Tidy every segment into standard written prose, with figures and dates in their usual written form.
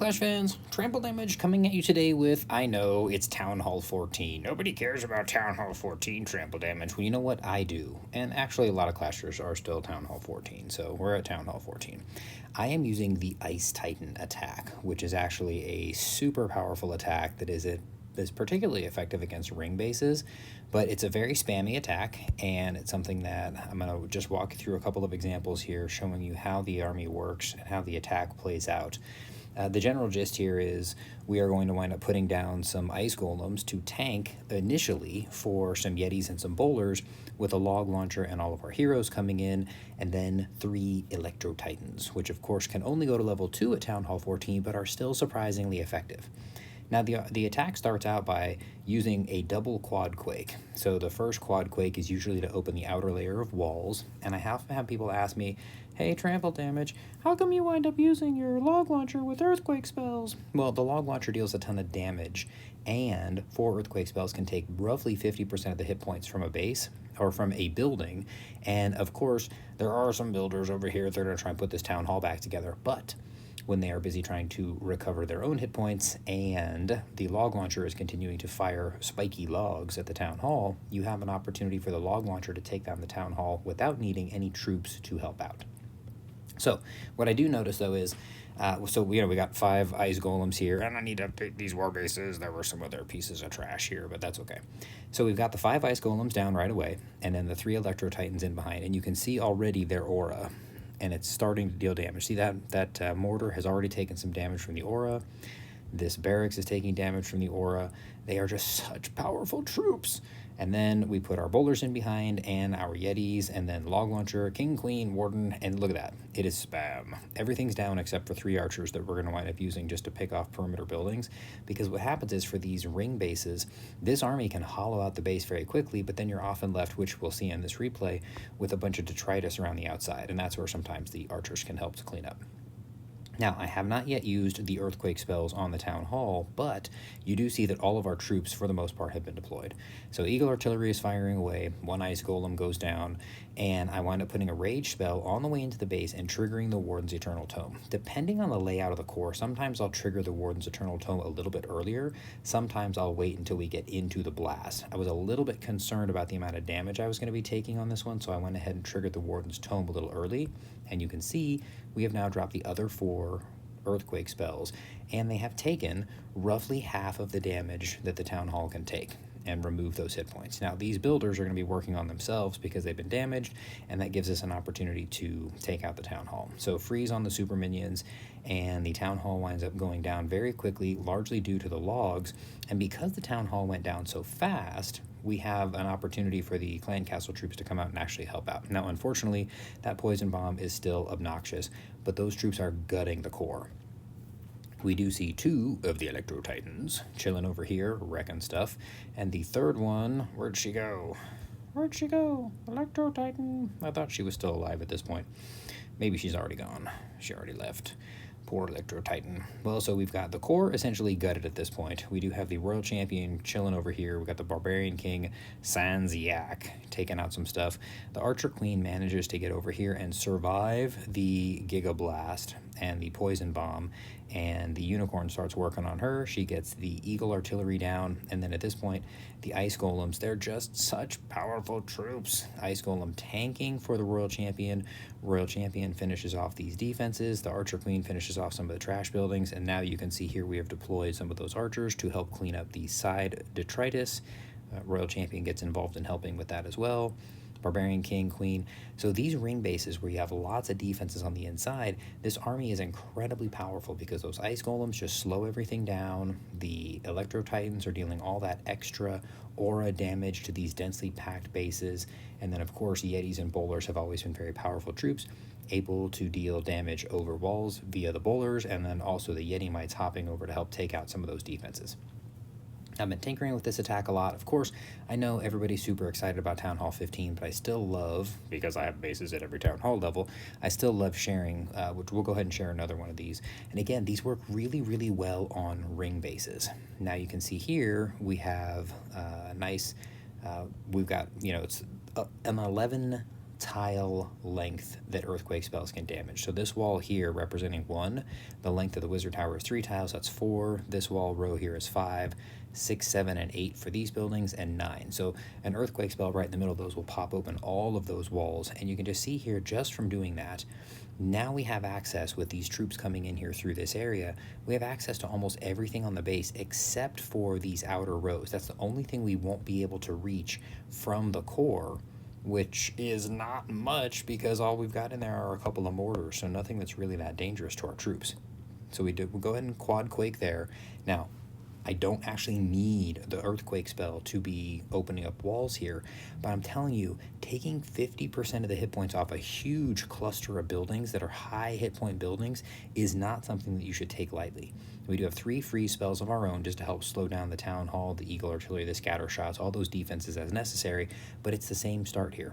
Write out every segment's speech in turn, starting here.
Clash fans, Trample Damage coming at you today with, I know, it's Town Hall 14. Nobody cares about Town Hall 14 Trample Damage. Well, you know what? I do. And actually, a lot of Clashers are still Town Hall 14, so we're at Town Hall 14. I am using the Ice Titan attack, which is actually a super powerful attack that is particularly effective against ring bases, but it's a very spammy attack, and it's something that I'm going to just walk you through a couple of examples here showing you how the army works and how the attack plays out. The general gist here is we are going to wind up putting down some ice golems to tank initially for some yetis and some bowlers, with a log launcher and all of our heroes coming in, and then 3 Electro Titans, which of course can only go to level 2 at Town Hall 14, but are still surprisingly effective. Now, the attack starts out by using a double quad quake. So the first quad quake is usually to open the outer layer of walls, and I have people ask me, hey, Trample Damage, how come you wind up using your log launcher with earthquake spells? Well, the log launcher deals a ton of damage, and 4 earthquake spells can take roughly 50% of the hit points from a base, or from a building, and of course, there are some builders over here that are going to try and put this town hall back together, but when they are busy trying to recover their own hit points and the log launcher is continuing to fire spiky logs at the town hall, you have an opportunity for the log launcher to take down the town hall without needing any troops to help out. So what I do notice though is, we got 5 ice golems here, and I need to update these war bases. There were some other pieces of trash here, but that's okay. So we've got the 5 ice golems down right away, and then the 3 Electro Titans in behind, and you can see already their aura, and it's starting to deal damage. See that mortar has already taken some damage from the aura. This barracks is taking damage from the aura. They are just such powerful troops. And then we put our bowlers in behind, and our yetis, and then log launcher, king, queen, warden, and look at that. It is spam. Everything's down except for 3 archers that we're going to wind up using just to pick off perimeter buildings, because what happens is for these ring bases, this army can hollow out the base very quickly, but then you're often left, which we'll see in this replay, with a bunch of detritus around the outside, and that's where sometimes the archers can help to clean up. Now, I have not yet used the earthquake spells on the town hall, but you do see that all of our troops, for the most part, have been deployed. So Eagle Artillery is firing away, 1 ice golem goes down, and I wind up putting a rage spell on the way into the base and triggering the Warden's Eternal Tome. Depending on the layout of the core, sometimes I'll trigger the Warden's Eternal Tome a little bit earlier, sometimes I'll wait until we get into the blast. I was a little bit concerned about the amount of damage I was going to be taking on this one, so I went ahead and triggered the Warden's Tome a little early, and you can see we have now dropped the other 4 earthquake spells, and they have taken roughly half of the damage that the town hall can take and remove those hit points. Now, these builders are going to be working on themselves because they've been damaged, and that gives us an opportunity to take out the town hall. So freeze on the super minions, and the town hall winds up going down very quickly, largely due to the logs, and because the town hall went down so fast, we have an opportunity for the clan castle troops to come out and actually help out. Now, unfortunately, that poison bomb is still obnoxious, but those troops are gutting the core. We do see 2 of the Electro Titans chilling over here, wrecking stuff, and the third one, where'd she go? Where'd she go? Electro Titan. I thought she was still alive at this point. Maybe she's already gone. She already left. Poor Electro Titan. Well, so we've got the core essentially gutted at this point. We do have the Royal Champion chilling over here. We've got the Barbarian King, Sanziak, taking out some stuff. The Archer Queen manages to get over here and survive the Giga Blast and the Poison Bomb, and the Unicorn starts working on her. She gets the Eagle Artillery down, and then at this point, the Ice Golems, they're just such powerful troops. Ice Golem tanking for the Royal Champion. Royal Champion finishes off these defenses. The Archer Queen finishes off some of the trash buildings, and now you can see here we have deployed some of those archers to help clean up the side detritus. Royal Champion gets involved in helping with that as well. Barbarian King, Queen. So these ring bases where you have lots of defenses on the inside, this army is incredibly powerful because those ice golems just slow everything down. The Electro Titans are dealing all that extra aura damage to these densely packed bases. And then, of course, yetis and bowlers have always been very powerful troops, able to deal damage over walls via the bowlers, and then also the yeti mites hopping over to help take out some of those defenses. I've been tinkering with this attack a lot. Of course, I know everybody's super excited about Town Hall 15, but I still love, because I have bases at every Town Hall level, I still love sharing, which we'll go ahead and share another one of these. And again, these work really, really well on ring bases. Now you can see here, we have a nice, we've got, it's an 11 tile length that earthquake spells can damage. So this wall here representing 1, the length of the wizard tower is 3 tiles, that's 4. This wall row here is 5, 6, 7, and 8 for these buildings, and 9. So an earthquake spell right in the middle of those will pop open all of those walls, and you can just see here, just from doing that, now we have access with these troops coming in here through this area. We have access to almost everything on the base except for these outer rows. That's the only thing we won't be able to reach from the core, which is not much because all we've got in there are a couple of mortars, so nothing that's really that dangerous to our troops. So we'll go ahead and quad quake there. Now, I don't actually need the earthquake spell to be opening up walls here, but I'm telling you, taking 50% of the hit points off a huge cluster of buildings that are high hit point buildings is not something that you should take lightly. We do have 3 free spells of our own just to help slow down the town hall, the eagle artillery, the scatter shots, all those defenses as necessary, but it's the same start here.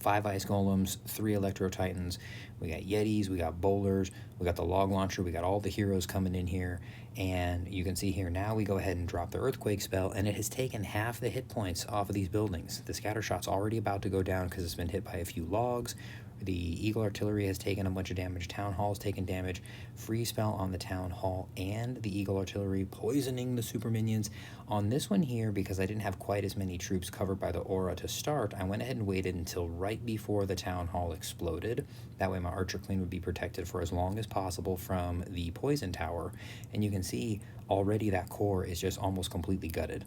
5 ice golems, 3 electro titans, we got yetis, we got bowlers, we got the log launcher, we got all the heroes coming in here, and you can see here now we go ahead and drop the earthquake spell, and it has taken half the hit points off of these buildings. The scatter shot's already about to go down because it's been hit by a few logs. The eagle artillery has taken a bunch of damage. Town hall's taken damage. Free spell on the town hall and the eagle artillery, poisoning the super minions. On this one here, because I didn't have quite as many troops covered by the aura to start, I went ahead and waited until right before the town hall exploded. That way my archer queen would be protected for as long as possible from the poison tower. And you can see already that core is just almost completely gutted.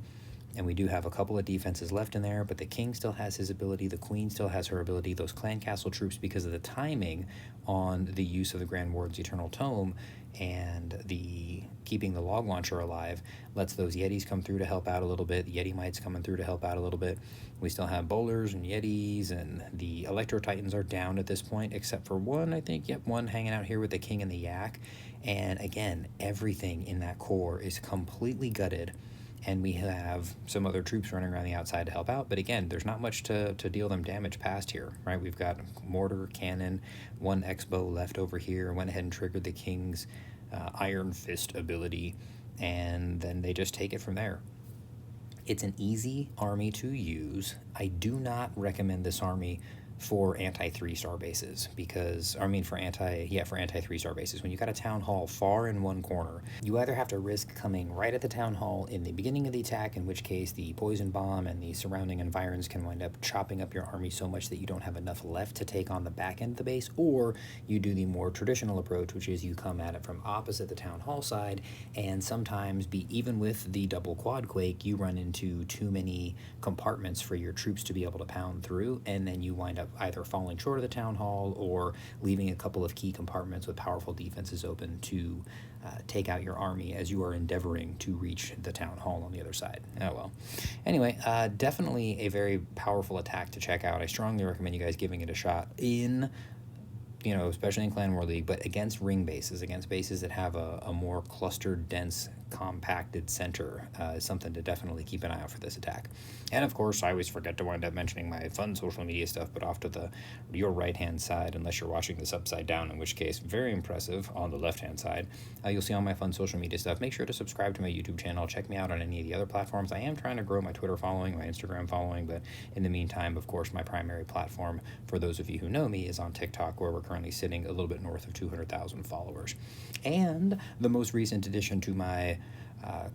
And we do have a couple of defenses left in there, but the king still has his ability, the queen still has her ability. Those clan castle troops, because of the timing on the use of the Grand Warden's Eternal Tome and the keeping the log launcher alive, lets those yetis come through to help out a little bit. The yeti mites coming through to help out a little bit. We still have bowlers and yetis, and the electro titans are down at this point, except for one, I think. Yep, one hanging out here with the king and the yak. And again, everything in that core is completely gutted. And we have some other troops running around the outside to help out. But again, there's not much to deal them damage past here, right? We've got mortar, cannon, 1 X-bow left over here. Went ahead and triggered the king's Iron Fist ability, and then they just take it from there. It's an easy army to use. I do not recommend this army for anti-3-star bases because, for anti-3-star bases. When you got a town hall far in one corner, you either have to risk coming right at the town hall in the beginning of the attack, in which case the poison bomb and the surrounding environs can wind up chopping up your army so much that you don't have enough left to take on the back end of the base, or you do the more traditional approach, which is you come at it from opposite the town hall side, and sometimes, even with the double quad quake, you run into too many compartments for your troops to be able to pound through, and then you wind up either falling short of the town hall or leaving a couple of key compartments with powerful defenses open to take out your army as you are endeavoring to reach the town hall on the other side. Oh well. Anyway, definitely a very powerful attack to check out. I strongly recommend you guys giving it a shot in, especially in Clan War League, but against ring bases, against bases that have a more clustered, dense, compacted center, is something to definitely keep an eye out for this attack. And of course, I always forget to wind up mentioning my fun social media stuff, but off to your right-hand side, unless you're watching this upside down, in which case, very impressive, on the left-hand side, you'll see all my fun social media stuff. Make sure to subscribe to my YouTube channel. Check me out on any of the other platforms. I am trying to grow my Twitter following, my Instagram following, but in the meantime, of course, my primary platform, for those of you who know me, is on TikTok, where we're currently sitting a little bit north of 200,000 followers. And the most recent addition to my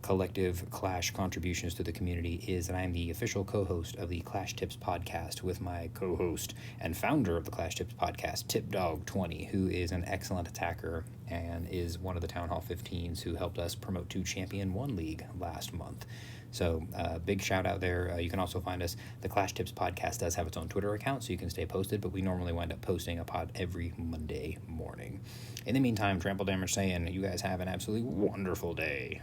collective Clash contributions to the community is that I'm the official co-host of the Clash Tips podcast with my co-host and founder of the Clash Tips podcast, TipDog20, who is an excellent attacker and is one of the Town Hall 15s who helped us promote to Champion 1 League last month. So big shout out there. You can also find us. The Clash Tips podcast does have its own Twitter account, so you can stay posted, but we normally wind up posting a pod every Monday morning. In the meantime, Trample Damage saying you guys have an absolutely wonderful day.